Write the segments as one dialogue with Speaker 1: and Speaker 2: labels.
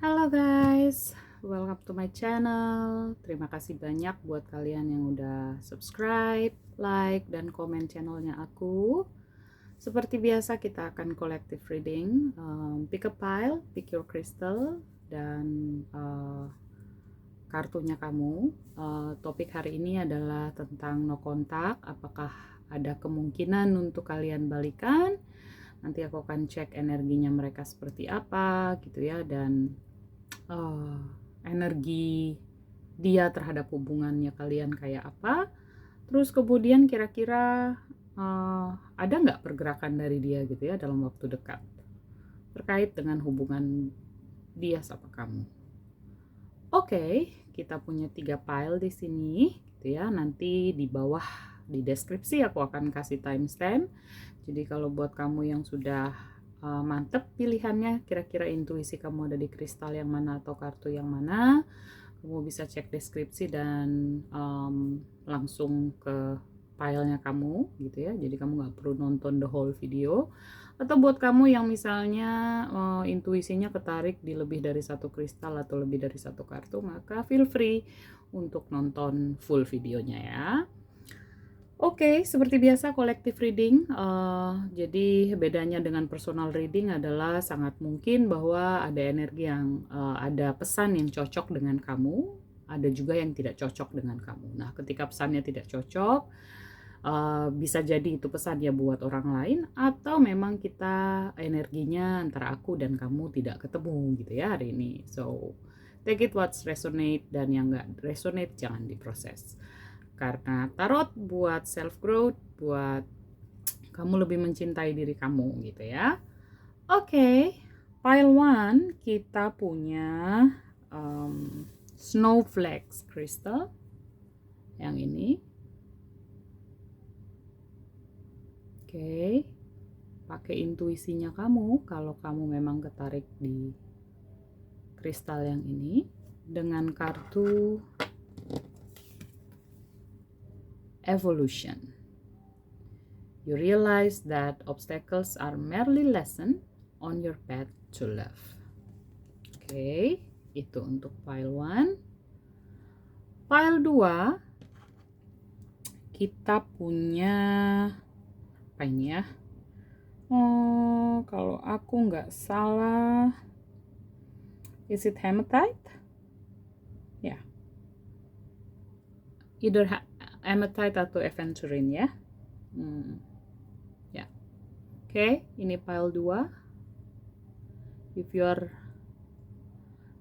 Speaker 1: Halo guys, welcome to my channel. Terima kasih banyak buat kalian yang udah subscribe, like, dan komen channelnya aku. Seperti biasa kita akan collective reading. Pick a pile, pick your crystal, dan kartunya kamu. Topik hari ini adalah tentang no kontak. Apakah ada kemungkinan untuk kalian balikan? Nanti aku akan cek energinya mereka seperti apa gitu ya, dan energi dia terhadap hubungannya kalian kayak apa. Terus kemudian kira-kira ada nggak pergerakan dari dia gitu ya dalam waktu dekat terkait dengan hubungan dia sama kamu. Oke, kita punya 3 file di sini gitu ya. Nanti di bawah di deskripsi aku akan kasih timestamp. Jadi kalau buat kamu yang sudah mantep pilihannya, kira-kira intuisi kamu ada di kristal yang mana atau kartu yang mana, kamu bisa cek deskripsi dan langsung ke filenya kamu gitu ya. Jadi kamu nggak perlu nonton the whole video. Atau buat kamu yang misalnya intuisinya ketarik di lebih dari satu kristal atau lebih dari satu kartu, maka feel free untuk nonton full videonya ya. Oke, seperti biasa collective reading. Jadi bedanya dengan personal reading adalah sangat mungkin bahwa ada energi yang ada pesan yang cocok dengan kamu, ada juga yang tidak cocok dengan kamu. Nah, ketika pesannya tidak cocok, bisa jadi itu pesannya buat orang lain, atau memang kita energinya antara aku dan kamu tidak ketemu gitu ya hari ini. So, take it what's resonate, dan yang nggak resonate jangan diproses. Karena tarot buat self growth, buat kamu lebih mencintai diri kamu gitu ya. Oke, pile 1 kita punya snowflakes crystal yang ini. Oke, pakai intuisinya kamu kalau kamu memang ketarik di kristal yang ini dengan kartu evolution. You realize that obstacles are merely lesson on your path to love. Oke, itu untuk pile 1. Pile 2 kita punya apa ini ya? Kalau aku nggak salah, is it hematite? Ya, either hematite atau aventurine ya. Ya. Oke, ini pile 2. If you are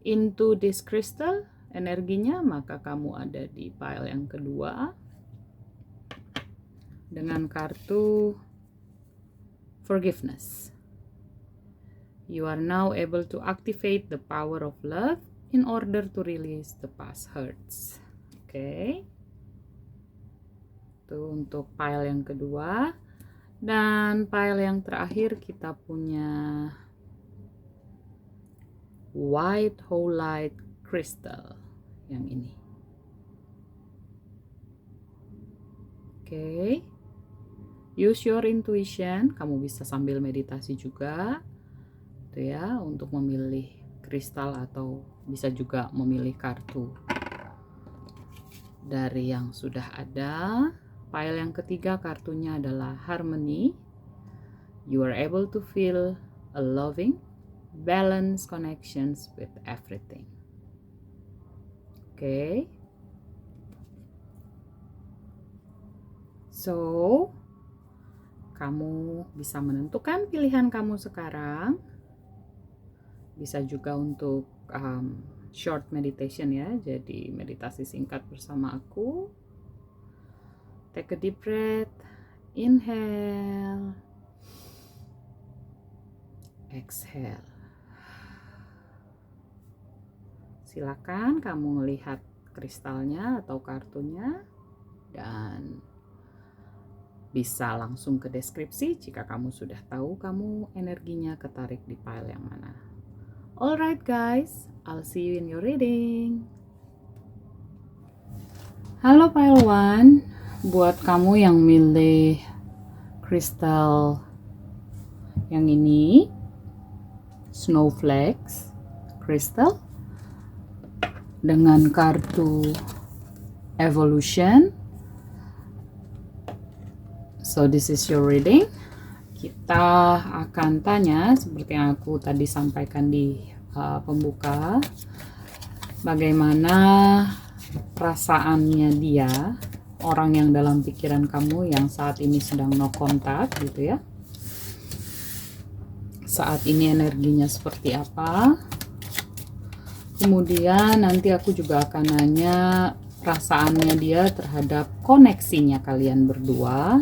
Speaker 1: into this crystal energinya, maka kamu ada di pile yang kedua dengan kartu forgiveness. You are now able to activate the power of love in order to release the past hurts. Oke. Itu untuk pile yang kedua. Dan pile yang terakhir kita punya white holite crystal yang ini. Oke. Use your intuition, kamu bisa sambil meditasi juga gitu ya untuk memilih kristal, atau bisa juga memilih kartu dari yang sudah ada. Pile yang ketiga kartunya adalah harmony. You are able to feel a loving, balanced connections with everything. Okay. So, kamu bisa menentukan pilihan kamu sekarang. Bisa juga untuk short meditation ya, jadi meditasi singkat bersama aku. Take a deep breath, inhale, exhale. Silakan kamu melihat kristalnya atau kartunya, dan bisa langsung ke deskripsi jika kamu sudah tahu kamu energinya ketarik di pile yang mana. Alright guys, I'll see you in your reading. Halo pile 1. Buat kamu yang milih kristal yang ini, snowflakes, crystal dengan kartu evolution. So this is your reading. Kita akan tanya seperti yang aku tadi sampaikan di pembuka, bagaimana perasaannya dia, orang yang dalam pikiran kamu yang saat ini sedang no kontak gitu ya. Saat ini energinya seperti apa. Kemudian nanti aku juga akan nanya perasaannya dia terhadap koneksinya kalian berdua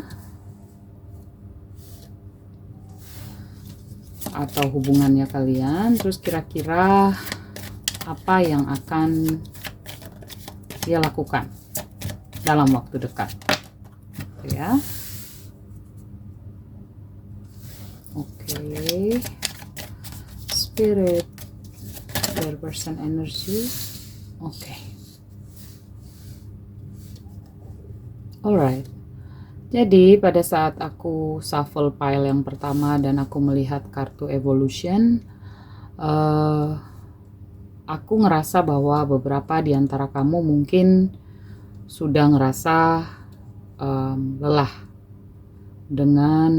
Speaker 1: atau hubungannya kalian. Terus kira-kira apa yang akan dia lakukan dalam waktu dekat ya. Oke. Spirit, their person energy. Oke. Alright. Jadi pada saat aku shuffle pile yang pertama dan aku melihat kartu evolution, aku ngerasa bahwa beberapa di antara kamu mungkin sudah ngerasa lelah dengan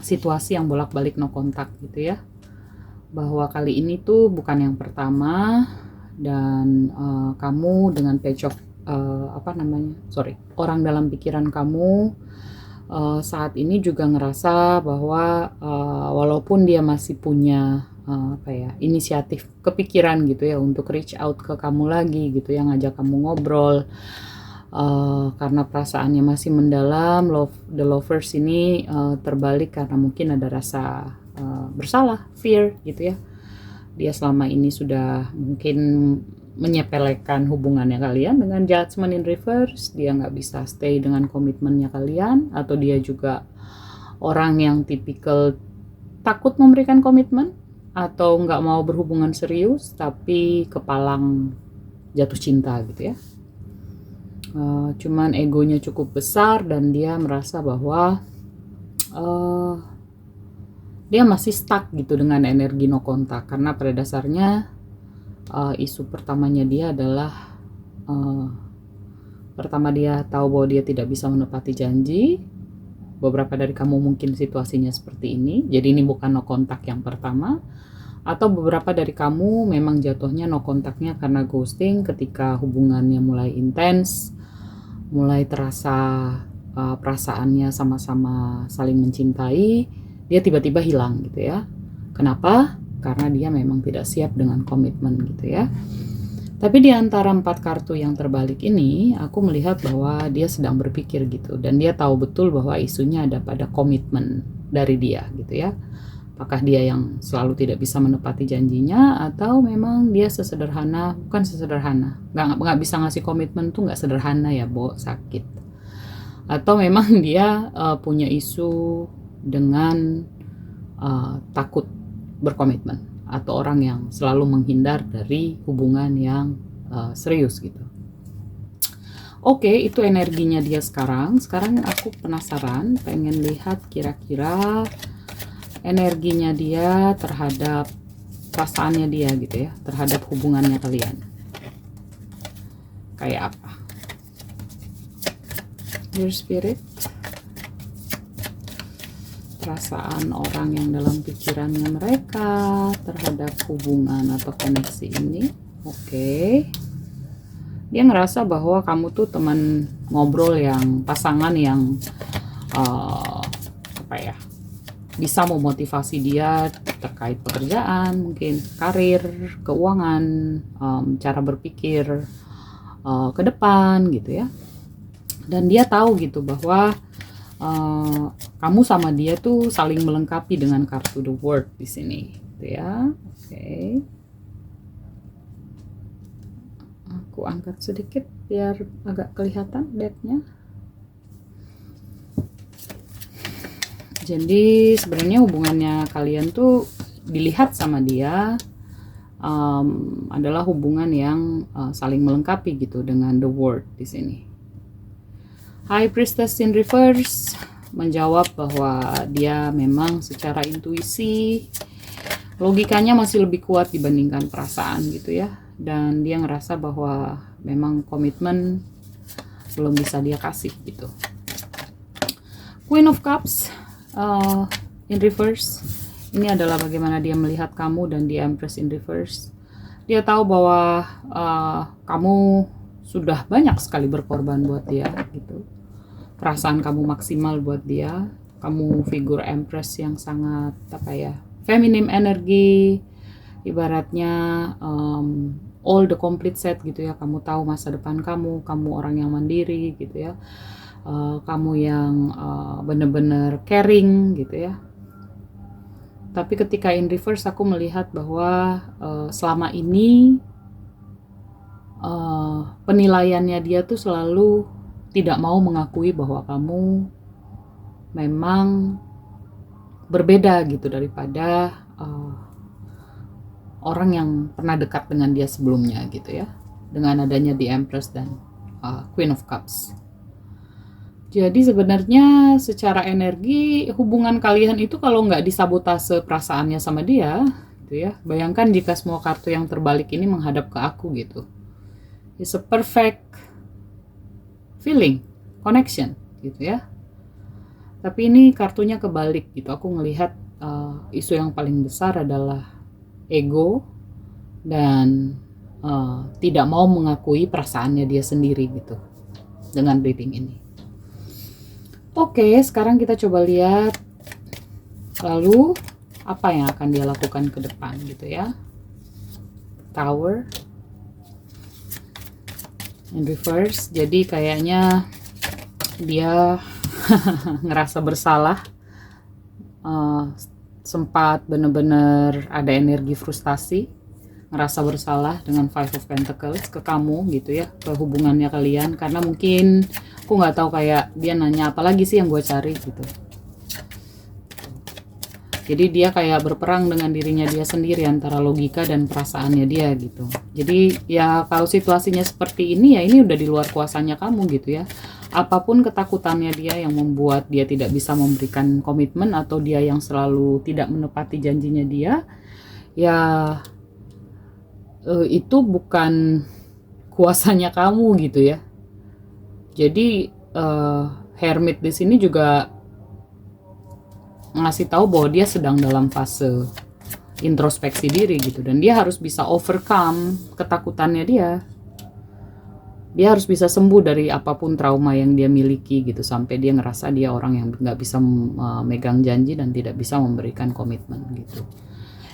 Speaker 1: situasi yang bolak-balik no kontak gitu ya. Bahwa kali ini tuh bukan yang pertama, dan kamu dengan page of orang dalam pikiran kamu saat ini juga ngerasa bahwa walaupun dia masih punya inisiatif kepikiran gitu ya untuk reach out ke kamu lagi gitu ya, ngajak kamu ngobrol, karena perasaannya masih mendalam. The lovers ini terbalik karena mungkin ada rasa bersalah, fear gitu ya. Dia selama ini sudah mungkin menyepelekan hubungannya kalian dengan judgment in reverse. Dia nggak bisa stay dengan komitmennya kalian, atau dia juga orang yang tipikal takut memberikan komitmen atau nggak mau berhubungan serius tapi kepalang jatuh cinta gitu ya. Cuman egonya cukup besar dan dia merasa bahwa dia masih stuck gitu dengan energi no kontak, karena pada dasarnya isu pertamanya dia adalah pertama dia tahu bahwa dia tidak bisa menepati janji. Beberapa dari kamu mungkin situasinya seperti ini, jadi ini bukan no kontak yang pertama. Atau beberapa dari kamu memang jatuhnya no kontaknya karena ghosting ketika hubungannya mulai intens, mulai terasa perasaannya sama-sama saling mencintai, dia tiba-tiba hilang gitu ya. Kenapa? Karena dia memang tidak siap dengan komitmen gitu ya. Tapi di antara 4 kartu yang terbalik ini, aku melihat bahwa dia sedang berpikir gitu, dan dia tahu betul bahwa isunya ada pada komitmen dari dia gitu ya. Apakah dia yang selalu tidak bisa menepati janjinya, atau memang dia bukan sesederhana, nggak bisa ngasih komitmen tuh nggak sederhana ya, sakit. Atau memang dia punya isu dengan takut berkomitmen, atau orang yang selalu menghindar dari hubungan yang serius gitu. Oke, itu energinya dia sekarang. Sekarang aku penasaran, pengen lihat kira-kira energinya dia terhadap perasaannya dia gitu ya, terhadap hubungannya kalian. Kayak apa? Your spirit, perasaan orang yang dalam pikirannya mereka terhadap hubungan atau koneksi ini. Oke. Dia ngerasa bahwa kamu tuh teman ngobrol yang pasangan yang bisa memotivasi dia terkait pekerjaan, mungkin karir, keuangan, cara berpikir ke depan gitu ya. Dan dia tahu gitu bahwa kamu sama dia tuh saling melengkapi dengan kartu The World di sini gitu ya. Oke. Aku angkat sedikit biar agak kelihatan decknya. Jadi sebenarnya hubungannya kalian tuh dilihat sama dia adalah hubungan yang saling melengkapi gitu dengan The World di sini. High Priestess in Reverse menjawab bahwa dia memang secara intuisi logikanya masih lebih kuat dibandingkan perasaan gitu ya, dan dia ngerasa bahwa memang komitmen belum bisa dia kasih gitu. Queen of Cups in reverse, ini adalah bagaimana dia melihat kamu, dan di Empress in reverse dia tahu bahwa kamu sudah banyak sekali berkorban buat dia gitu. Perasaan kamu maksimal buat dia. Kamu figur Empress yang sangat feminim energi, ibaratnya all the complete set gitu ya. Kamu tahu masa depan kamu orang yang mandiri gitu ya. Kamu yang bener-bener caring gitu ya. Tapi ketika in reverse aku melihat bahwa selama ini penilaiannya dia tuh selalu tidak mau mengakui bahwa kamu memang berbeda gitu daripada orang yang pernah dekat dengan dia sebelumnya gitu ya, dengan adanya The Empress dan Queen of Cups. Jadi sebenarnya secara energi hubungan kalian itu kalau nggak disabotase perasaannya sama dia gitu ya, bayangkan jika semua kartu yang terbalik ini menghadap ke aku gitu, it's a perfect feeling, connection gitu ya. Tapi ini kartunya kebalik gitu, aku ngelihat isu yang paling besar adalah ego dan tidak mau mengakui perasaannya dia sendiri gitu dengan reading ini. Oke, sekarang kita coba lihat lalu apa yang akan dia lakukan ke depan gitu ya. Tower in reverse, jadi kayaknya dia ngerasa bersalah, sempat bener-bener ada energi frustasi, ngerasa bersalah dengan Five of Pentacles ke kamu gitu ya, ke hubungannya kalian, karena mungkin aku nggak tahu, kayak dia nanya apa lagi sih yang gue cari gitu. Jadi dia kayak berperang dengan dirinya dia sendiri antara logika dan perasaannya dia gitu. Jadi ya kalau situasinya seperti ini ya ini udah di luar kuasanya kamu gitu ya. Apapun ketakutannya dia yang membuat dia tidak bisa memberikan komitmen, atau dia yang selalu tidak menepati janjinya dia, ya itu bukan kuasanya kamu gitu ya. Jadi Hermit di sini juga ngasih tahu bahwa dia sedang dalam fase introspeksi diri gitu, dan dia harus bisa overcome ketakutannya dia. Dia harus bisa sembuh dari apapun trauma yang dia miliki gitu, sampai dia ngerasa dia orang yang nggak bisa megang janji dan tidak bisa memberikan komitmen gitu.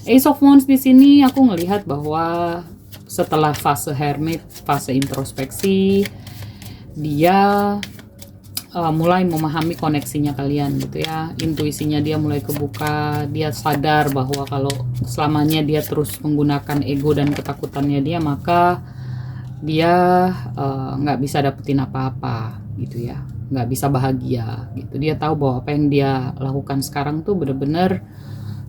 Speaker 1: Ace of Wands di sini aku ngelihat bahwa setelah fase Hermit, fase introspeksi, dia mulai memahami koneksinya kalian gitu ya. Intuisinya dia mulai kebuka, dia sadar bahwa kalau selamanya dia terus menggunakan ego dan ketakutannya dia, maka dia nggak bisa dapetin apa-apa gitu ya, nggak bisa bahagia gitu. Dia tahu bahwa apa yang dia lakukan sekarang tuh bener-bener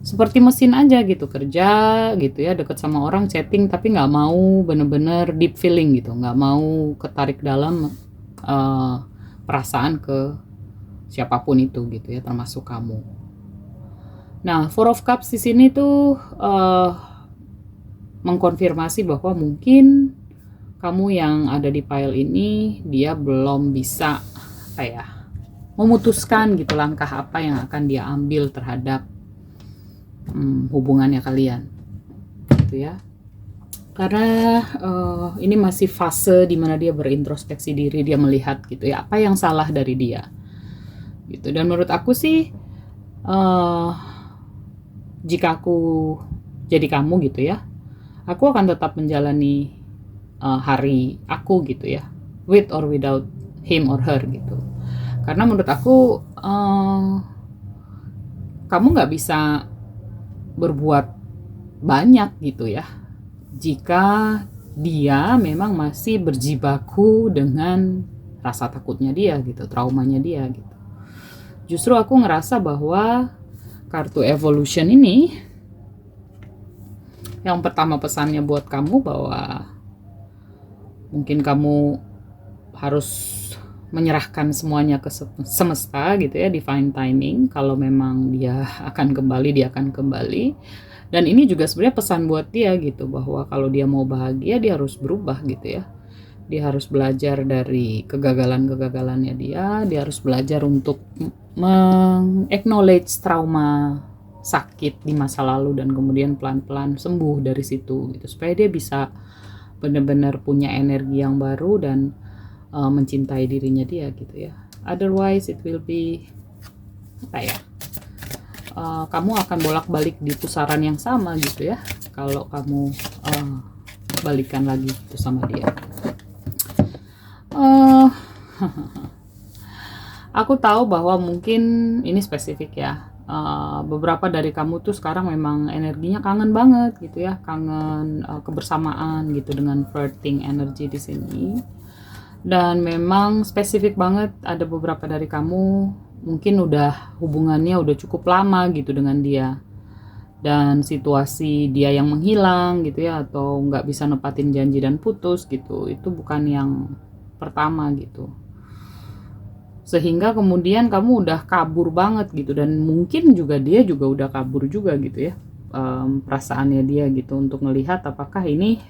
Speaker 1: seperti mesin aja gitu, kerja gitu ya, deket sama orang, chatting, tapi nggak mau bener-bener deep feeling gitu, nggak mau ketarik dalam perasaan ke siapapun itu gitu ya, termasuk kamu. Nah, Four of Cups di sini tuh mengkonfirmasi bahwa mungkin kamu yang ada di pile ini dia belum bisa memutuskan gitu langkah apa yang akan dia ambil terhadap hubungannya kalian gitu ya. Karena ini masih fase dimana dia berintrospeksi diri, dia melihat gitu ya apa yang salah dari dia gitu. Dan menurut aku sih jika aku jadi kamu gitu ya, aku akan tetap menjalani hari aku gitu ya, with or without him or her gitu. Karena menurut aku kamu nggak bisa berbuat banyak gitu ya jika dia memang masih berjibaku dengan rasa takutnya dia gitu, traumanya dia gitu. Justru aku ngerasa bahwa kartu evolution ini yang pertama pesannya buat kamu bahwa mungkin kamu harus menyerahkan semuanya ke semesta gitu ya, divine timing. Kalau memang dia akan kembali, dia akan kembali. Dan ini juga sebenarnya pesan buat dia gitu, bahwa kalau dia mau bahagia dia harus berubah gitu ya. Dia harus belajar dari kegagalan-kegagalannya dia harus belajar untuk meng-acknowledge trauma sakit di masa lalu dan kemudian pelan-pelan sembuh dari situ gitu, supaya dia bisa benar-benar punya energi yang baru dan mencintai dirinya dia gitu ya. Otherwise it will be apa ya, kamu akan bolak-balik di pusaran yang sama gitu ya kalau kamu balikan lagi gitu sama dia. Aku tahu bahwa mungkin ini spesifik ya, beberapa dari kamu tuh sekarang memang energinya kangen banget gitu ya, kangen kebersamaan gitu dengan flirting energy di sini. Dan memang spesifik banget, ada beberapa dari kamu mungkin udah hubungannya udah cukup lama gitu dengan dia, dan situasi dia yang menghilang gitu ya, atau nggak bisa nepatin janji dan putus gitu, itu bukan yang pertama gitu, sehingga kemudian kamu udah kabur banget gitu, dan mungkin juga dia juga udah kabur juga gitu ya, perasaannya dia gitu, untuk melihat apakah ini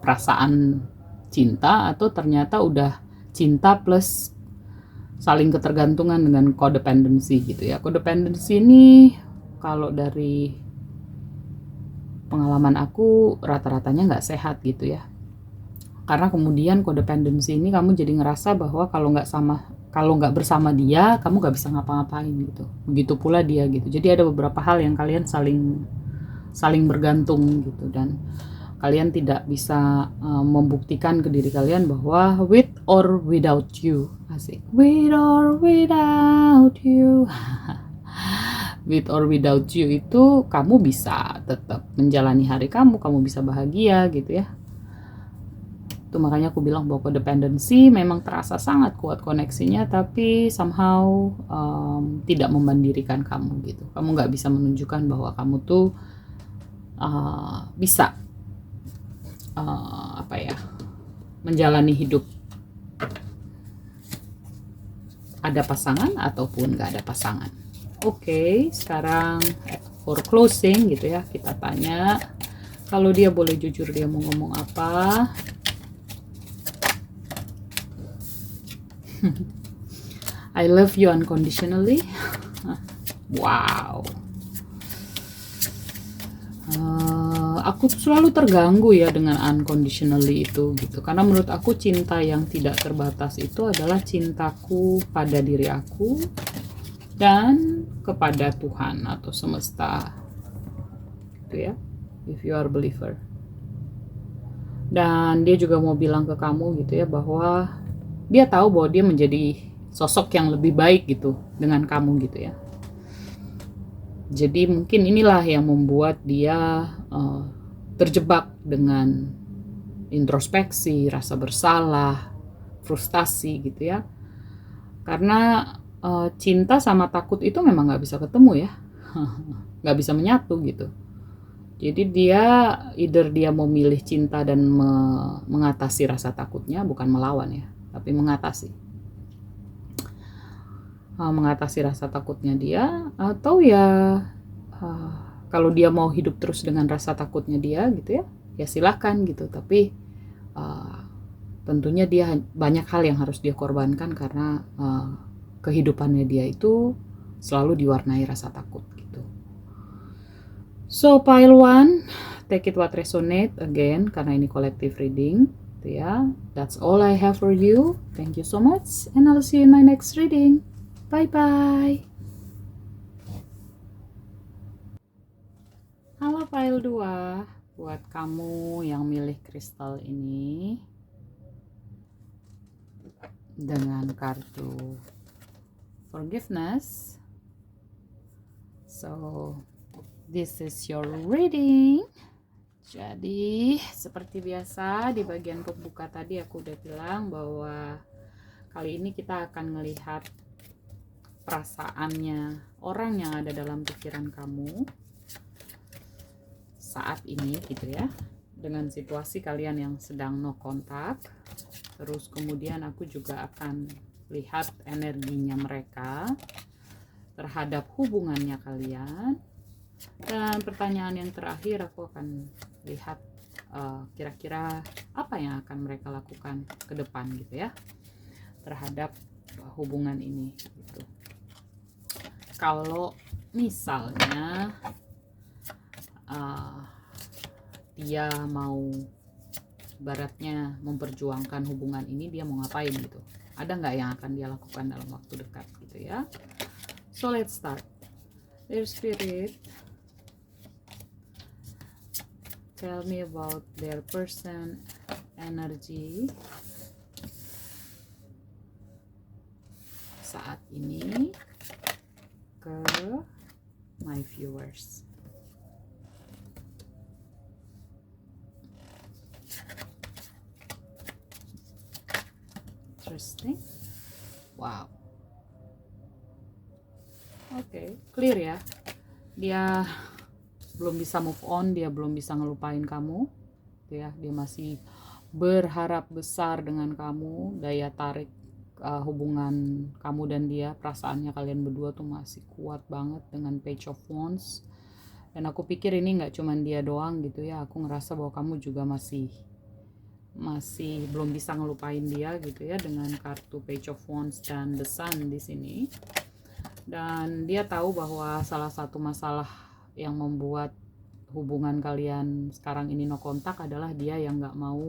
Speaker 1: perasaan cinta atau ternyata udah cinta plus saling ketergantungan dengan codependency gitu ya. Codependency ini kalau dari pengalaman aku rata-ratanya nggak sehat gitu ya, karena kemudian codependency ini kamu jadi ngerasa bahwa kalau nggak bersama dia kamu nggak bisa ngapa-ngapain gitu, begitu pula dia gitu. Jadi ada beberapa hal yang kalian saling bergantung gitu, dan kalian tidak bisa membuktikan ke diri kalian bahwa with or without you, asik, with or without you with or without you itu kamu bisa tetap menjalani hari kamu bisa bahagia gitu ya. Itu makanya aku bilang bahwa codependency memang terasa sangat kuat koneksinya, tapi somehow tidak memandirikan kamu gitu. Kamu nggak bisa menunjukkan bahwa kamu tuh bisa menjalani hidup ada pasangan ataupun nggak ada pasangan. Oke, sekarang for closing gitu ya, kita tanya kalau dia boleh jujur dia mau ngomong apa. I love you unconditionally. Wow. Aku selalu terganggu ya dengan unconditionally itu gitu, karena menurut aku cinta yang tidak terbatas itu adalah cintaku pada diri aku dan kepada Tuhan atau semesta gitu ya, if you are a believer. Dan dia juga mau bilang ke kamu gitu ya, bahwa dia tahu bahwa dia menjadi sosok yang lebih baik gitu dengan kamu gitu ya. Jadi mungkin inilah yang membuat dia terjebak dengan introspeksi, rasa bersalah, frustasi gitu ya. Karena cinta sama takut itu memang nggak bisa ketemu ya, nggak bisa menyatu gitu. Jadi either dia mau milih cinta dan mengatasi rasa takutnya, bukan melawan ya, tapi mengatasi rasa takutnya dia, atau ya kalau dia mau hidup terus dengan rasa takutnya dia gitu ya, ya silahkan gitu. Tapi tentunya dia banyak hal yang harus dia korbankan, karena kehidupannya dia itu selalu diwarnai rasa takut gitu. So pile 1, take it what resonate again, karena ini collective reading gitu ya. That's all I have for you. Thank you so much, and I'll see you in my next reading. Bye bye. Halo pile 2, buat kamu yang milih kristal ini dengan kartu forgiveness. So this is your reading. Jadi seperti biasa di bagian pembuka tadi aku udah bilang bahwa kali ini kita akan melihat perasaannya orang yang ada dalam pikiran kamu saat ini gitu ya, dengan situasi kalian yang sedang no kontak. Terus kemudian aku juga akan lihat energinya mereka terhadap hubungannya kalian, Dan pertanyaan yang terakhir aku akan lihat kira-kira apa yang akan mereka lakukan ke depan gitu ya terhadap hubungan ini gitu. Kalau misalnya dia mau ibaratnya memperjuangkan hubungan ini, dia mau ngapain gitu, ada nggak yang akan dia lakukan dalam waktu dekat gitu ya. So let's start. Dear Spirit, tell me about their person energy saat ini ke my viewers. Interesting. Wow. Oke, clear ya. Dia belum bisa move on, dia belum bisa ngelupain kamu. Ya, dia masih berharap besar dengan kamu. Daya tarik hubungan kamu dan dia, perasaannya kalian berdua tuh masih kuat banget dengan Page of Wands. Dan aku pikir ini nggak cuman dia doang gitu ya. Aku ngerasa bahwa kamu juga masih belum bisa ngelupain dia gitu ya dengan kartu Page of Wands dan The Sun di sini. Dan dia tahu bahwa salah satu masalah yang membuat hubungan kalian sekarang ini no kontak adalah dia yang nggak mau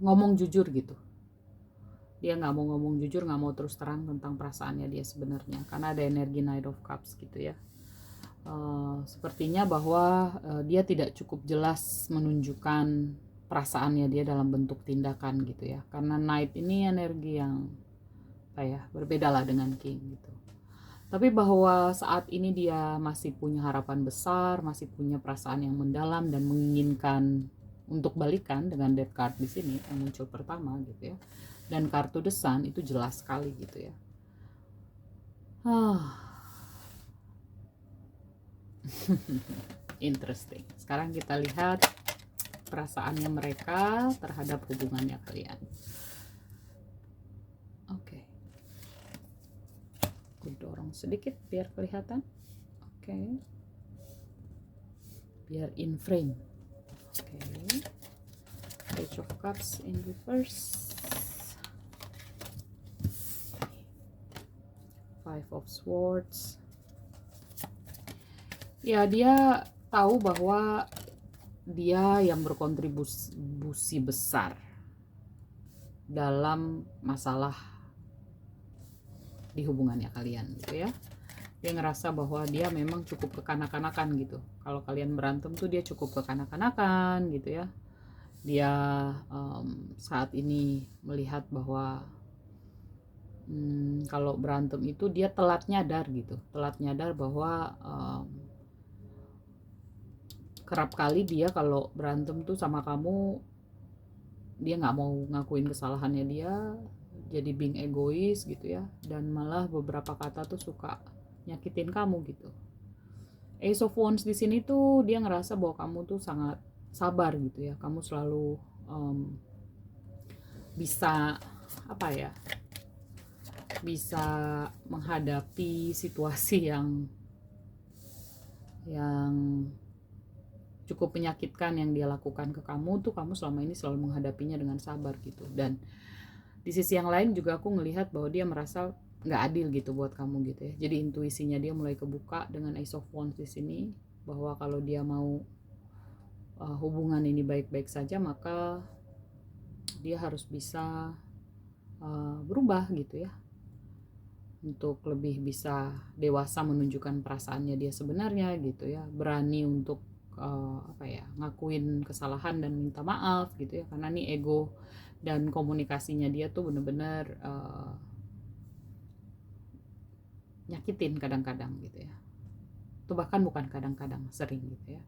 Speaker 1: ngomong jujur gitu. Dia nggak mau ngomong jujur, nggak mau terus terang tentang perasaannya dia sebenarnya, karena ada energi Knight of Cups gitu ya. Sepertinya bahwa dia tidak cukup jelas menunjukkan perasaannya dia dalam bentuk tindakan gitu ya, karena Knight ini energi yang berbeda lah dengan King gitu. Tapi bahwa saat ini dia masih punya harapan besar, masih punya perasaan yang mendalam dan menginginkan untuk balikan dengan Death card di sini yang muncul pertama gitu ya. Dan kartu The Sun itu jelas sekali gitu ya. Interesting. Sekarang kita lihat perasaannya mereka terhadap hubungannya kalian. Oke. Aku dorong sedikit biar kelihatan. Oke. Biar in frame. Oke. Page of Cups in reverse. Five of Swords. Ya, dia tahu bahwa dia yang berkontribusi besar dalam masalah di hubungannya kalian gitu ya. Dia ngerasa bahwa dia memang cukup kekanak-kanakan gitu. Kalau kalian berantem tuh dia cukup kekanak-kanakan gitu ya. Dia saat ini melihat bahwa kalau berantem itu dia telat nyadar gitu. Telat nyadar bahwa kerap kali dia kalau berantem tuh sama kamu, dia nggak mau ngakuin kesalahannya dia, jadi being egois gitu ya, dan malah beberapa kata tuh suka nyakitin kamu gitu. Ace of Wands di sini tuh dia ngerasa bahwa kamu tuh sangat sabar gitu ya, kamu selalu bisa bisa menghadapi situasi yang cukup menyakitkan yang dia lakukan ke kamu tuh, kamu selama ini selalu menghadapinya dengan sabar gitu. Dan di sisi yang lain juga aku ngelihat bahwa dia merasa nggak adil gitu buat kamu gitu ya. Jadi intuisinya dia mulai kebuka dengan Ace of Wands di sini, bahwa kalau dia mau hubungan ini baik-baik saja, maka dia harus bisa berubah gitu ya, untuk lebih bisa dewasa menunjukkan perasaannya dia sebenarnya gitu ya, berani untuk ngakuin kesalahan dan minta maaf gitu ya, karena nih ego dan komunikasinya dia tuh bener-bener nyakitin kadang-kadang gitu ya. Itu bahkan bukan kadang-kadang, sering gitu ya.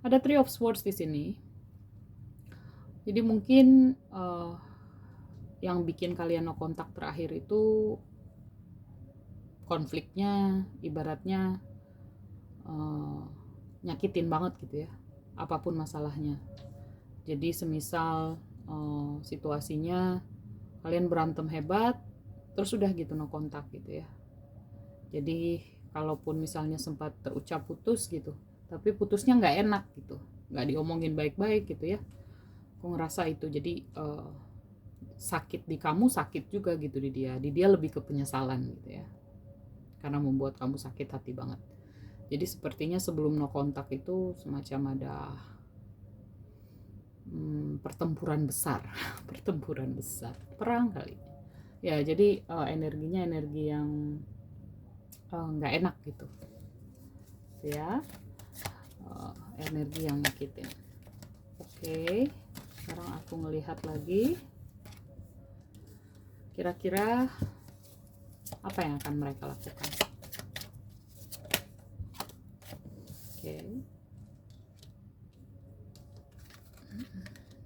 Speaker 1: Ada Three of Swords di sini. Jadi mungkin yang bikin kalian no kontak terakhir itu konfliknya ibaratnya nyakitin banget gitu ya, apapun masalahnya. Jadi semisal situasinya kalian berantem hebat, terus udah gitu no kontak gitu ya. Jadi kalaupun misalnya sempat terucap putus gitu, tapi putusnya nggak enak gitu, nggak diomongin baik-baik gitu ya, aku ngerasa itu jadi sakit di kamu, sakit juga gitu di dia lebih ke penyesalan gitu ya, karena membuat kamu sakit hati banget. Jadi sepertinya sebelum no kontak itu semacam ada pertempuran besar pertempuran besar, perang kali ya. Jadi energinya energi yang nggak enak gitu ya, energi yang nyakitin. Oke, sekarang aku ngelihat lagi kira-kira apa yang akan mereka lakukan. Oke,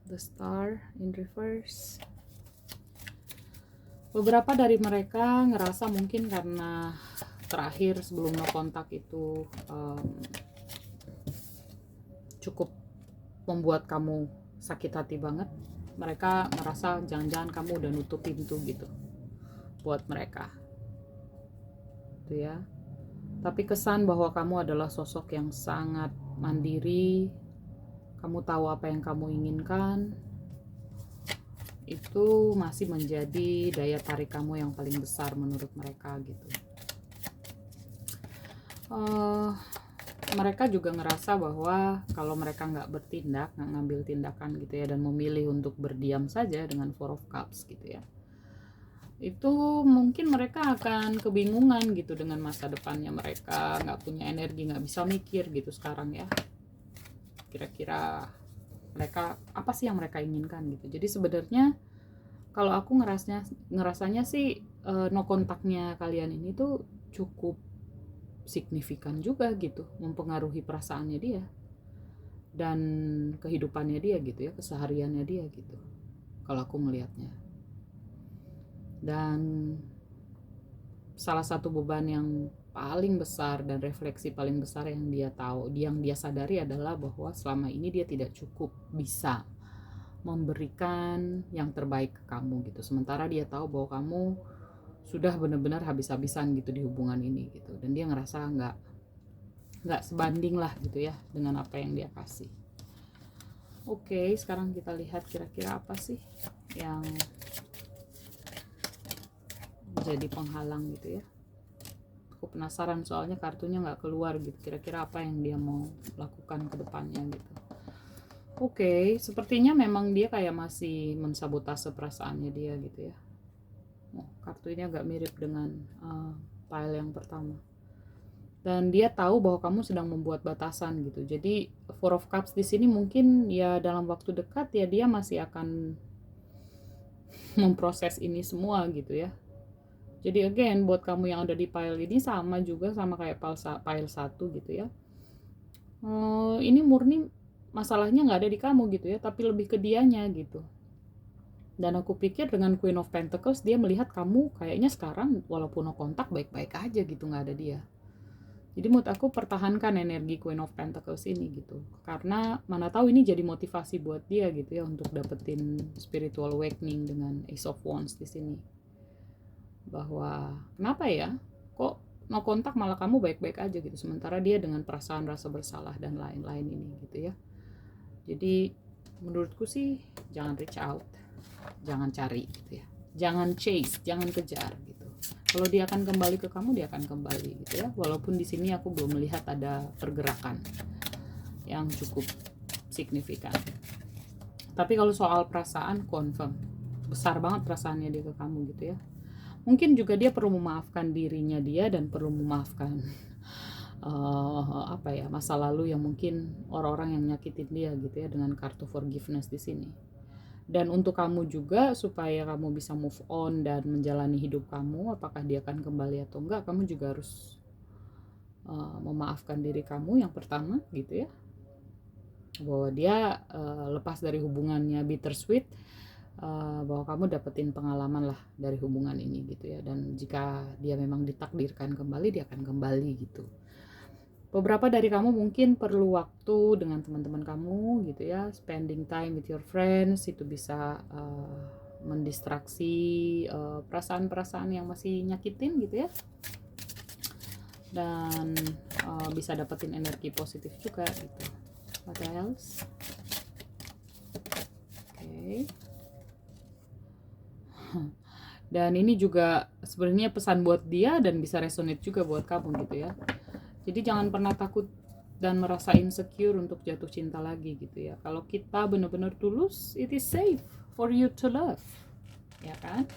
Speaker 1: the star in reverse. Beberapa dari mereka ngerasa mungkin karena terakhir sebelum no kontak itu cukup membuat kamu sakit hati banget, mereka merasa jangan-jangan kamu udah nutup pintu gitu buat mereka tuh ya. Tapi kesan bahwa kamu adalah sosok yang sangat mandiri, kamu tahu apa yang kamu inginkan, itu masih menjadi daya tarik kamu yang paling besar menurut mereka gitu. Mereka juga ngerasa bahwa kalau mereka nggak bertindak, nggak ngambil tindakan gitu ya, dan memilih untuk berdiam saja dengan Four of Cups gitu ya, itu mungkin mereka akan kebingungan gitu dengan masa depannya. Mereka nggak punya energi, nggak bisa mikir gitu sekarang ya, kira-kira mereka apa sih yang mereka inginkan gitu. Jadi sebenarnya kalau aku ngerasanya sih no kontaknya kalian ini tuh cukup signifikan juga gitu, mempengaruhi perasaannya dia dan kehidupannya dia gitu ya, kesehariannya dia gitu kalau aku melihatnya. Dan salah satu beban yang paling besar dan refleksi paling besar yang dia tahu, yang dia sadari adalah bahwa selama ini dia tidak cukup bisa memberikan yang terbaik ke kamu gitu. Sementara dia tahu bahwa kamu sudah benar-benar habis-habisan gitu di hubungan ini gitu, dan dia ngerasa nggak sebanding lah gitu ya dengan apa yang dia kasih. Oke, sekarang kita lihat kira-kira apa sih yang jadi penghalang gitu ya. Aku penasaran soalnya kartunya nggak keluar gitu, kira-kira apa yang dia mau lakukan ke depannya gitu. Oke, sepertinya memang dia kayak masih mensabotase perasaannya dia gitu ya. Kartu ini agak mirip dengan pile yang pertama. Dan dia tahu bahwa kamu sedang membuat batasan gitu. Jadi Four of Cups di sini mungkin ya dalam waktu dekat ya dia masih akan memproses ini semua gitu ya. Jadi again buat kamu yang ada di pile ini sama juga sama kayak pile 1 gitu ya. Ini murni masalahnya nggak ada di kamu gitu ya, tapi lebih ke dianya gitu. Dan aku pikir dengan Queen of Pentacles dia melihat kamu kayaknya sekarang walaupun no kontak baik-baik aja gitu, nggak ada dia. Jadi menurut aku pertahankan energi Queen of Pentacles ini gitu, karena mana tahu ini jadi motivasi buat dia gitu ya untuk dapetin spiritual awakening dengan Ace of Wands di sini. Bahwa kenapa ya kok no kontak malah kamu baik-baik aja gitu, sementara dia dengan perasaan rasa bersalah dan lain-lain ini gitu ya. Jadi menurutku sih jangan reach out, jangan cari gitu ya, jangan chase, jangan kejar gitu. Kalau dia akan kembali ke kamu, dia akan kembali gitu ya. Walaupun di sini aku belum melihat ada pergerakan yang cukup signifikan. Tapi kalau soal perasaan confirm, besar banget perasaannya dia ke kamu gitu ya. Mungkin juga dia perlu memaafkan dirinya dia dan perlu memaafkan apa ya, masa lalu yang mungkin orang-orang yang nyakitin dia gitu ya, dengan kartu forgiveness di sini. Dan untuk kamu juga supaya kamu bisa move on dan menjalani hidup kamu, apakah dia akan kembali atau enggak, kamu juga harus memaafkan diri kamu yang pertama gitu ya, bahwa dia lepas dari hubungannya bittersweet, bahwa kamu dapetin pengalaman lah dari hubungan ini gitu ya, dan jika dia memang ditakdirkan kembali, dia akan kembali gitu. Beberapa dari kamu mungkin perlu waktu dengan teman-teman kamu gitu ya, spending time with your friends, itu bisa mendistraksi perasaan-perasaan yang masih nyakitin gitu ya, dan bisa dapetin energi positif juga gitu. What else? Oke. Dan ini juga sebenarnya pesan buat dia dan bisa resonate juga buat kamu gitu ya. Jadi jangan pernah takut dan merasa insecure untuk jatuh cinta lagi gitu ya. Kalau kita benar-benar tulus, it is safe for you to love, ya kan?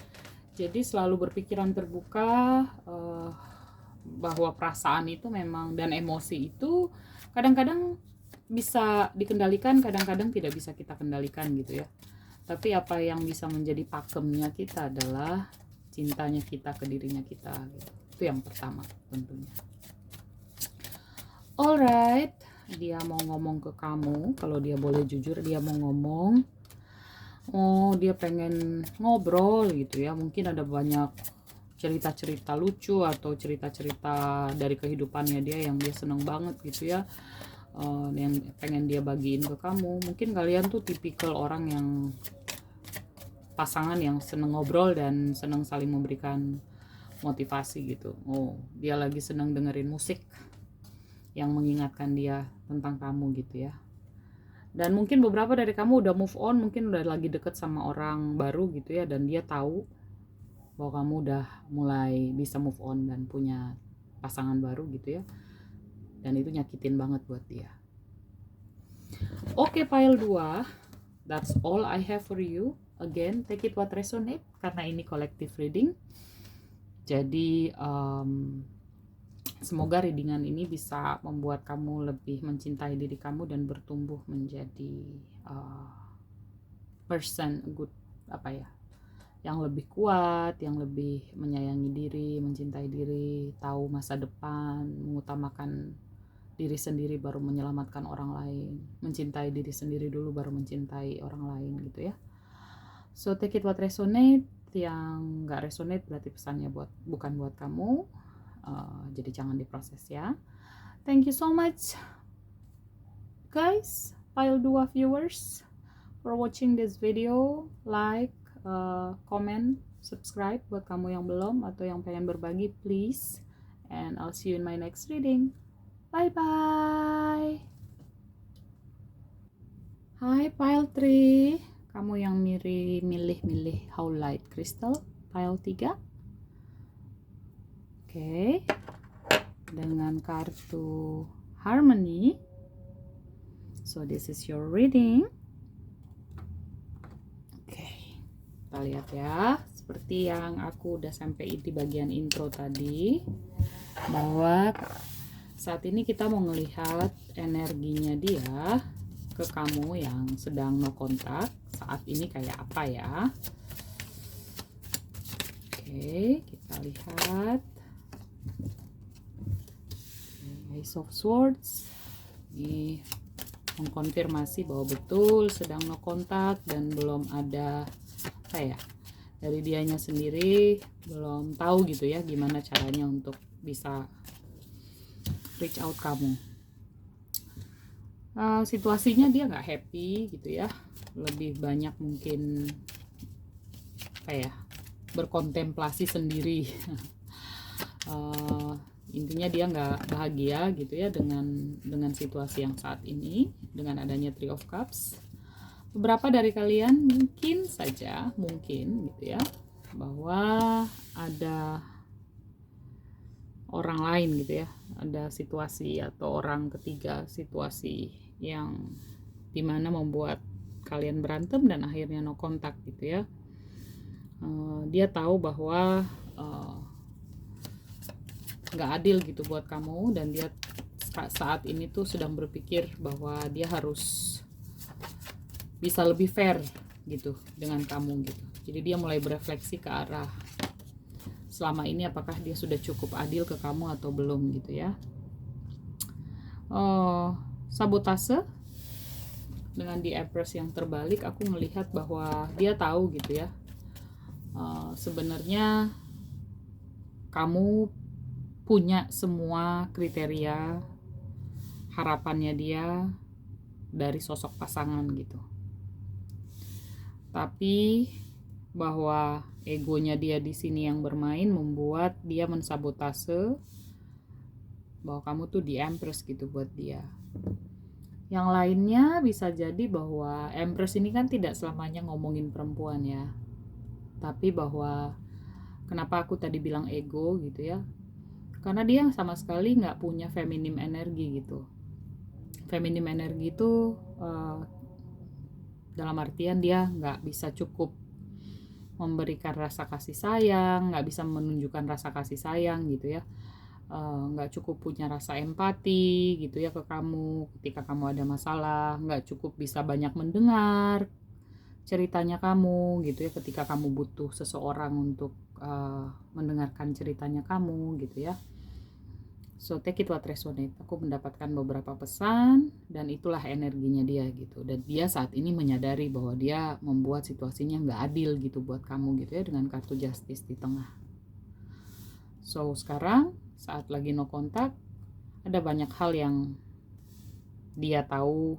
Speaker 1: Jadi selalu berpikiran terbuka, bahwa perasaan itu memang dan emosi itu kadang-kadang bisa dikendalikan, kadang-kadang tidak bisa kita kendalikan gitu ya. Tapi apa yang bisa menjadi pakemnya kita adalah cintanya kita ke dirinya kita gitu. Itu yang pertama tentunya. Alright, dia mau ngomong ke kamu, kalau dia boleh jujur dia mau ngomong. Oh, dia pengen ngobrol gitu ya. Mungkin ada banyak cerita-cerita lucu atau cerita-cerita dari kehidupannya dia yang dia seneng banget gitu ya. Yang pengen dia bagiin ke kamu. Mungkin kalian tuh tipikal orang yang pasangan yang seneng ngobrol dan seneng saling memberikan motivasi gitu. Oh, dia lagi seneng dengerin musik yang mengingatkan dia tentang kamu gitu ya. Dan mungkin beberapa dari kamu udah move on, mungkin udah lagi deket sama orang baru gitu ya, dan dia tahu bahwa kamu udah mulai bisa move on dan punya pasangan baru gitu ya. Dan itu nyakitin banget buat dia. Oke, pile 2. That's all I have for you. Again, take it what resonate, karena ini collective reading. Jadi semoga readingan ini bisa membuat kamu lebih mencintai diri kamu dan bertumbuh menjadi person good, yang lebih kuat, yang lebih menyayangi diri, mencintai diri, tahu masa depan, mengutamakan diri sendiri baru menyelamatkan orang lain, mencintai diri sendiri dulu baru mencintai orang lain gitu ya. So take it what resonate, yang nggak resonate berarti pesannya bukan buat kamu. Jadi jangan diproses ya. Thank you so much guys, pile 2 viewers, for watching this video. Like, comment, subscribe buat kamu yang belum atau yang pengen berbagi, please. And I'll see you in my next reading. Bye bye. Hai pile 3, kamu yang milih How Light Crystal, pile 3. Oke. Dengan kartu Harmony. So this is your reading. Oke. Kita lihat ya, seperti yang aku udah sampai di bagian intro tadi, bahwa saat ini kita mau melihat energinya dia ke kamu yang sedang no kontak saat ini kayak apa ya. Oke, kita lihat. Ace of Swords ini mengkonfirmasi bahwa betul sedang no kontak dan belum ada dari dianya sendiri belum tahu gitu ya gimana caranya untuk bisa reach out kamu. Situasinya dia nggak happy gitu ya, lebih banyak mungkin berkontemplasi sendiri. Intinya dia nggak bahagia gitu ya dengan situasi yang saat ini dengan adanya Three of Cups. Beberapa dari kalian mungkin gitu ya, bahwa ada orang lain gitu ya, ada situasi atau orang ketiga, situasi yang dimana membuat kalian berantem dan akhirnya no kontak gitu ya. Dia tahu bahwa nggak adil gitu buat kamu, dan dia saat ini tuh sedang berpikir bahwa dia harus bisa lebih fair gitu dengan kamu gitu. Jadi dia mulai berefleksi ke arah selama ini apakah dia sudah cukup adil ke kamu atau belum gitu ya. Sabotase dengan di Empress yang terbalik, aku melihat bahwa dia tahu gitu ya, sebenarnya kamu punya semua kriteria harapannya dia dari sosok pasangan gitu. Tapi bahwa egonya dia di sini yang bermain, membuat dia mensabotase bahwa kamu tuh di Empress gitu buat dia. Yang lainnya bisa jadi bahwa Empress ini kan tidak selamanya ngomongin perempuan ya, tapi bahwa kenapa aku tadi bilang ego gitu ya, karena dia sama sekali nggak punya feminim energi gitu. Feminim energi itu dalam artian dia nggak bisa cukup memberikan rasa kasih sayang, nggak bisa menunjukkan rasa kasih sayang gitu ya, nggak cukup punya rasa empati gitu ya ke kamu ketika kamu ada masalah, nggak cukup bisa banyak mendengar ceritanya kamu gitu ya ketika kamu butuh seseorang untuk mendengarkan ceritanya kamu gitu ya. So take it what resonate. Aku mendapatkan beberapa pesan dan itulah energinya dia gitu. Dan dia saat ini menyadari bahwa dia membuat situasinya nggak adil gitu buat kamu gitu ya dengan kartu justice di tengah. So sekarang saat lagi no kontak, ada banyak hal yang dia tahu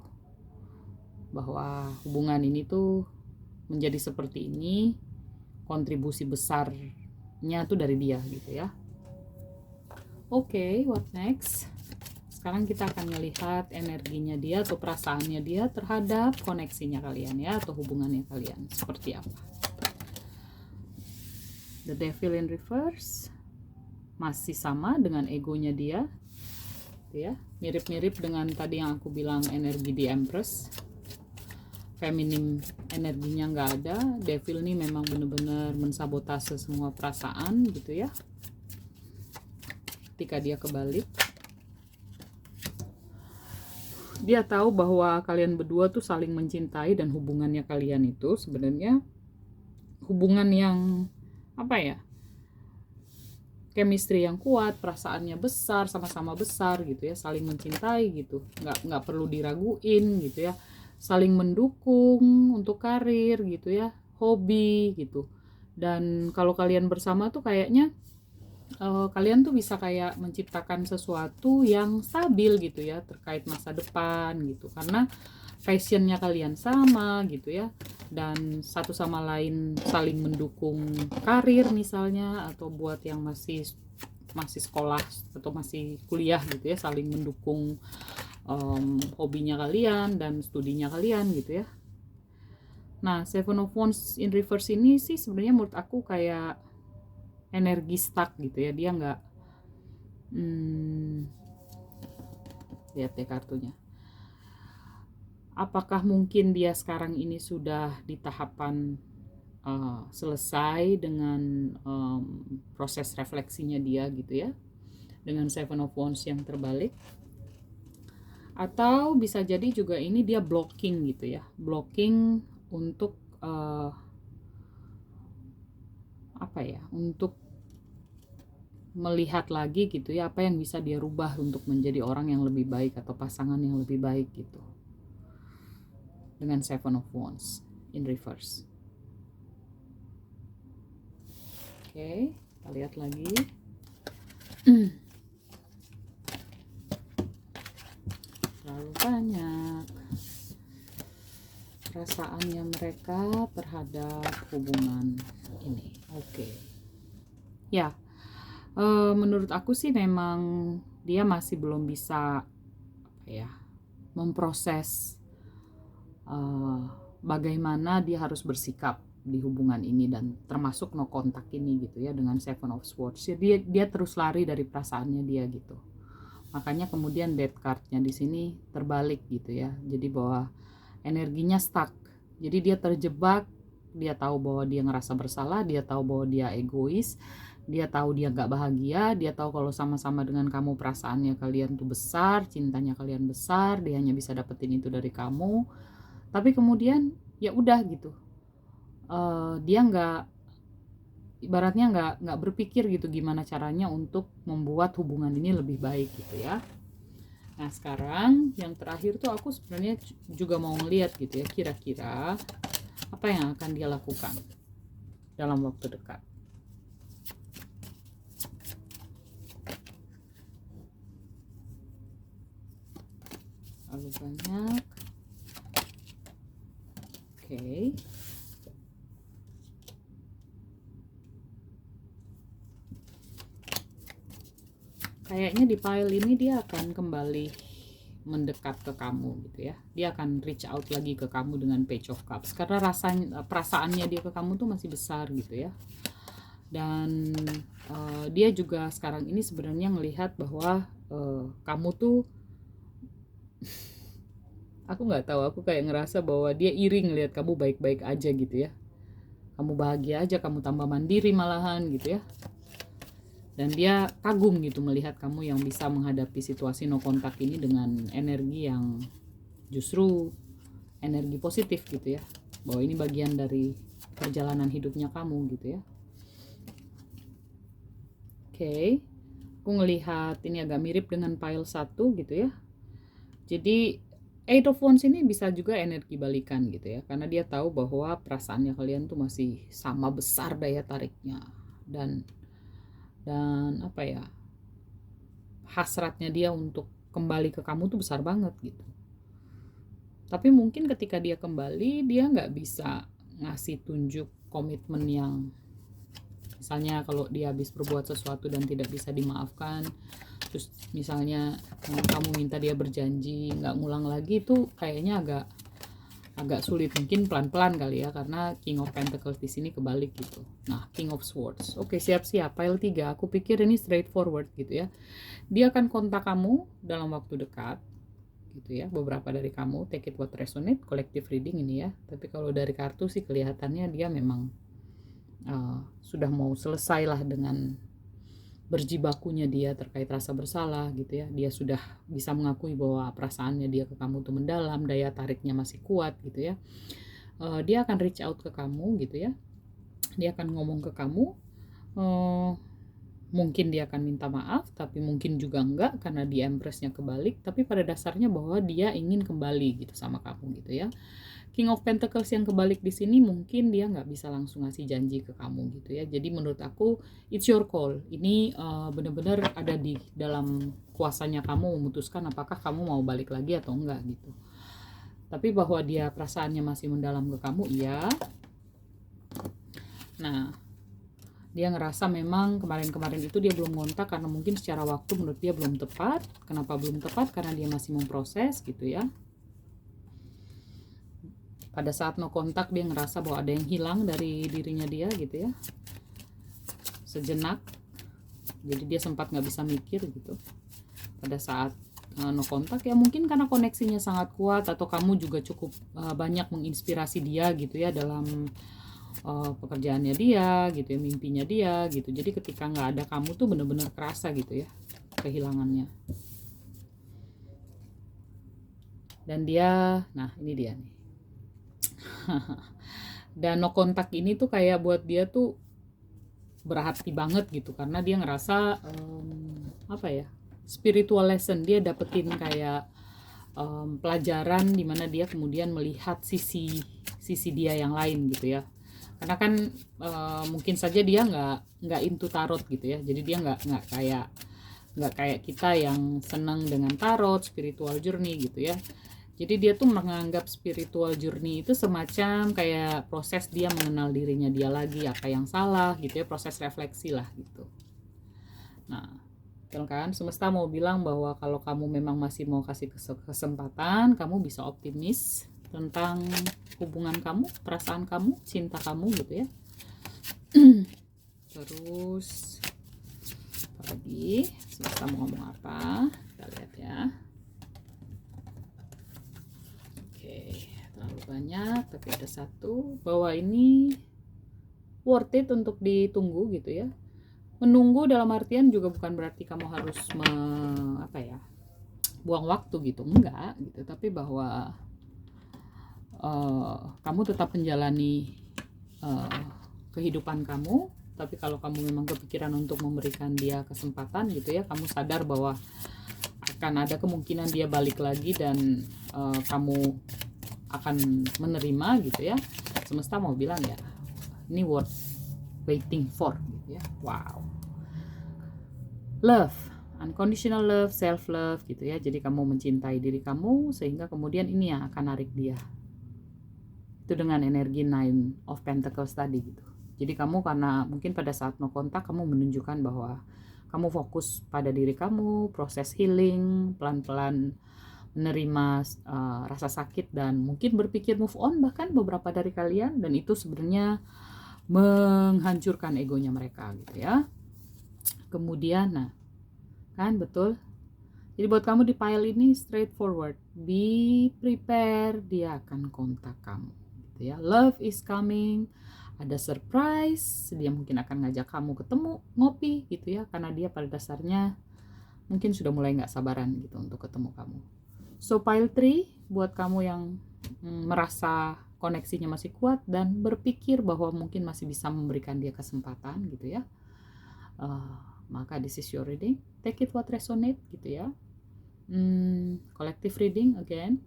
Speaker 1: bahwa hubungan ini tuh menjadi seperti ini, kontribusi besarnya tuh dari dia gitu ya. Oke, what next? Sekarang kita akan melihat energinya dia atau perasaannya dia terhadap koneksinya kalian ya, atau hubungannya kalian seperti apa. The Devil in Reverse masih sama dengan egonya dia ya, mirip-mirip dengan tadi yang aku bilang energi di Empress. Feminim energinya nggak ada, Devil ini memang benar-benar mensabotase semua perasaan gitu ya ketika dia kebalik. Dia tahu bahwa kalian berdua tuh saling mencintai dan hubungannya kalian itu sebenarnya hubungan yang apa ya, chemistry yang kuat, perasaannya besar, sama-sama besar gitu ya, saling mencintai gitu, nggak perlu diraguin gitu ya, saling mendukung untuk karir gitu ya, hobi gitu. Dan kalau kalian bersama tuh kayaknya kalian tuh bisa kayak menciptakan sesuatu yang stabil gitu ya terkait masa depan gitu, karena passionnya kalian sama gitu ya, dan satu sama lain saling mendukung karir misalnya, atau buat yang masih sekolah atau masih kuliah gitu ya, saling mendukung hobinya kalian dan studinya kalian gitu ya. Nah, Seven of Wands in Reverse ini sih sebenarnya menurut aku kayak energi stuck gitu ya, dia nggak lihat deh kartunya, apakah mungkin dia sekarang ini sudah di tahapan selesai dengan proses refleksinya dia gitu ya, dengan Seven of Wands yang terbalik, atau bisa jadi juga ini dia blocking gitu ya, blocking untuk apa ya, untuk melihat lagi gitu ya apa yang bisa dia rubah untuk menjadi orang yang lebih baik atau pasangan yang lebih baik gitu dengan Seven of Wands in Reverse. Oke, kita lihat lagi. Terlalu banyak perasaannya mereka terhadap hubungan ini. Oke. Ya, menurut aku sih memang dia masih belum bisa apa ya, memproses bagaimana dia harus bersikap di hubungan ini, dan termasuk no kontak ini gitu ya dengan Seven of Swords. Dia terus lari dari perasaannya dia gitu. Makanya kemudian death card-nya di sini terbalik gitu ya. Jadi bahwa energinya stuck. Jadi dia terjebak, dia tahu bahwa dia ngerasa bersalah, dia tahu bahwa dia egois, dia tahu dia gak bahagia, dia tahu kalau sama-sama dengan kamu perasaannya kalian tuh besar, cintanya kalian besar, dia hanya bisa dapetin itu dari kamu. Tapi kemudian ya udah gitu, dia ibaratnya nggak berpikir gitu gimana caranya untuk membuat hubungan ini lebih baik gitu ya. Nah sekarang yang terakhir tuh aku sebenarnya juga mau ngeliat gitu ya, kira-kira apa yang akan dia lakukan dalam waktu dekat. Terlalu banyak. Oke. kayaknya di pile ini dia akan kembali mendekat ke kamu gitu ya. Dia akan reach out lagi ke kamu dengan Page of Cups karena perasaannya dia ke kamu tuh masih besar gitu ya. Dan dia juga sekarang ini sebenarnya ngelihat bahwa kamu tuh aku nggak tahu, aku kayak ngerasa bahwa dia iri ngelihat kamu baik-baik aja gitu ya. Kamu bahagia aja, kamu tambah mandiri malahan gitu ya. Dan dia kagum gitu melihat kamu yang bisa menghadapi situasi no kontak ini dengan energi yang justru energi positif gitu ya. Bahwa ini bagian dari perjalanan hidupnya kamu gitu ya. Oke. Aku ngelihat ini agak mirip dengan pile 1 gitu ya. Jadi Eight of Wands ini bisa juga energi balikan gitu ya. Karena dia tahu bahwa perasaannya kalian tuh masih sama besar daya tariknya. Dan apa ya, hasratnya dia untuk kembali ke kamu tuh besar banget gitu. Tapi mungkin ketika dia kembali, dia nggak bisa ngasih tunjuk komitmen yang misalnya kalau dia habis berbuat sesuatu dan tidak bisa dimaafkan, terus misalnya kamu minta dia berjanji nggak ngulang lagi, itu kayaknya agak sulit. Mungkin pelan-pelan kali ya, karena King of Pentacles di sini kebalik gitu. Nah, King of Swords. Oke, siap-siap. Pile 3. Aku pikir ini straightforward gitu ya. Dia akan kontak kamu dalam waktu dekat gitu ya. Beberapa dari kamu, take it what resonate, collective reading ini ya. Tapi kalau dari kartu sih kelihatannya dia memang sudah mau selesai lah dengan berjibakunya dia terkait rasa bersalah gitu ya. Dia sudah bisa mengakui bahwa perasaannya dia ke kamu tuh mendalam, daya tariknya masih kuat gitu ya. Dia akan reach out ke kamu gitu ya. Dia akan ngomong ke kamu, mungkin dia akan minta maaf, tapi mungkin juga enggak karena dia Empress-nya kebalik. Tapi pada dasarnya bahwa dia ingin kembali gitu sama kamu gitu ya. King of Pentacles yang kebalik di sini mungkin dia nggak bisa langsung ngasih janji ke kamu gitu ya. Jadi menurut aku it's your call. Ini benar-benar ada di dalam kuasanya kamu memutuskan apakah kamu mau balik lagi atau enggak gitu. Tapi bahwa dia perasaannya masih mendalam ke kamu, iya. Nah, dia ngerasa memang kemarin-kemarin itu dia belum ngontak karena mungkin secara waktu menurut dia belum tepat. Kenapa belum tepat? Karena dia masih memproses gitu ya. Pada saat no kontak dia ngerasa bahwa ada yang hilang dari dirinya dia gitu ya, sejenak. Jadi dia sempat nggak bisa mikir gitu pada saat no kontak ya, mungkin karena koneksinya sangat kuat atau kamu juga cukup banyak menginspirasi dia gitu ya dalam pekerjaannya dia gitu ya, mimpinya dia gitu. Jadi ketika nggak ada kamu tuh bener-bener kerasa gitu ya kehilangannya. Dan dia, nah ini dia nih. Dan no kontak ini tuh kayak buat dia tuh berarti banget gitu, karena dia ngerasa apa ya, spiritual lesson dia dapetin, kayak pelajaran dimana dia kemudian melihat sisi dia yang lain gitu ya. Karena kan mungkin saja dia nggak into tarot gitu ya, jadi dia nggak kayak kita yang senang dengan tarot, spiritual journey gitu ya. Jadi dia tuh menganggap spiritual journey itu semacam kayak proses dia mengenal dirinya dia lagi, apa yang salah gitu ya, proses refleksi lah gitu. Nah, kan semesta mau bilang bahwa kalau kamu memang masih mau kasih kesempatan, kamu bisa optimis tentang hubungan kamu, perasaan kamu, cinta kamu gitu ya. Terus apa lagi? Semesta mau ngomong apa? Kita lihat ya. Terlalu banyak, tapi ada satu bahwa ini worth it untuk ditunggu gitu ya. Menunggu dalam artian juga bukan berarti kamu harus buang waktu gitu, enggak gitu, tapi bahwa kamu tetap menjalani kehidupan kamu. Tapi kalau kamu memang kepikiran untuk memberikan dia kesempatan gitu ya, kamu sadar bahwa akan ada kemungkinan dia balik lagi dan kamu akan menerima gitu ya. Semesta mau bilang ya, ini worth waiting for gitu ya. Wow. Love, unconditional love, self love gitu ya. Jadi kamu mencintai diri kamu sehingga kemudian ini yang akan narik dia. Itu dengan energi Nine of Pentacles tadi gitu. Jadi kamu karena mungkin pada saat no kontak kamu menunjukkan bahwa kamu fokus pada diri kamu, proses healing, pelan-pelan menerima rasa sakit dan mungkin berpikir move on bahkan beberapa dari kalian, dan itu sebenarnya menghancurkan egonya mereka gitu ya. Kemudian nah kan betul. Jadi buat kamu di pile ini straightforward, be prepare, dia akan kontak kamu gitu ya. Love is coming, ada surprise, dia mungkin akan ngajak kamu ketemu ngopi gitu ya, karena dia pada dasarnya mungkin sudah mulai nggak sabaran gitu untuk ketemu kamu. So pile 3 buat kamu yang merasa koneksinya masih kuat dan berpikir bahwa mungkin masih bisa memberikan dia kesempatan gitu ya, maka this is your reading, take it what resonate gitu ya. Collective reading again,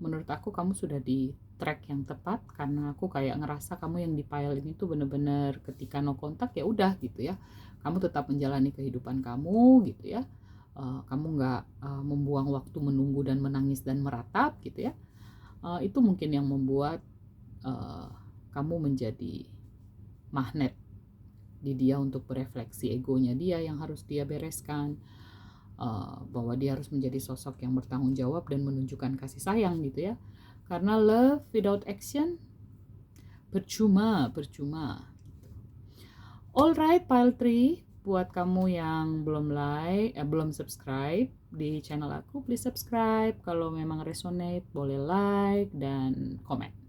Speaker 1: menurut aku kamu sudah di track yang tepat, karena aku kayak ngerasa kamu yang di pile ini tuh bener-bener ketika no kontak ya udah gitu ya, kamu tetap menjalani kehidupan kamu gitu ya. Kamu nggak membuang waktu menunggu dan menangis dan meratap gitu ya. Itu mungkin yang membuat kamu menjadi magnet di dia untuk berefleksi egonya dia yang harus dia bereskan, bahwa dia harus menjadi sosok yang bertanggung jawab dan menunjukkan kasih sayang gitu ya. Karena love without action percuma. Alright, pile 3, buat kamu yang belum subscribe di channel aku, please subscribe. Kalau memang resonate boleh like dan komen.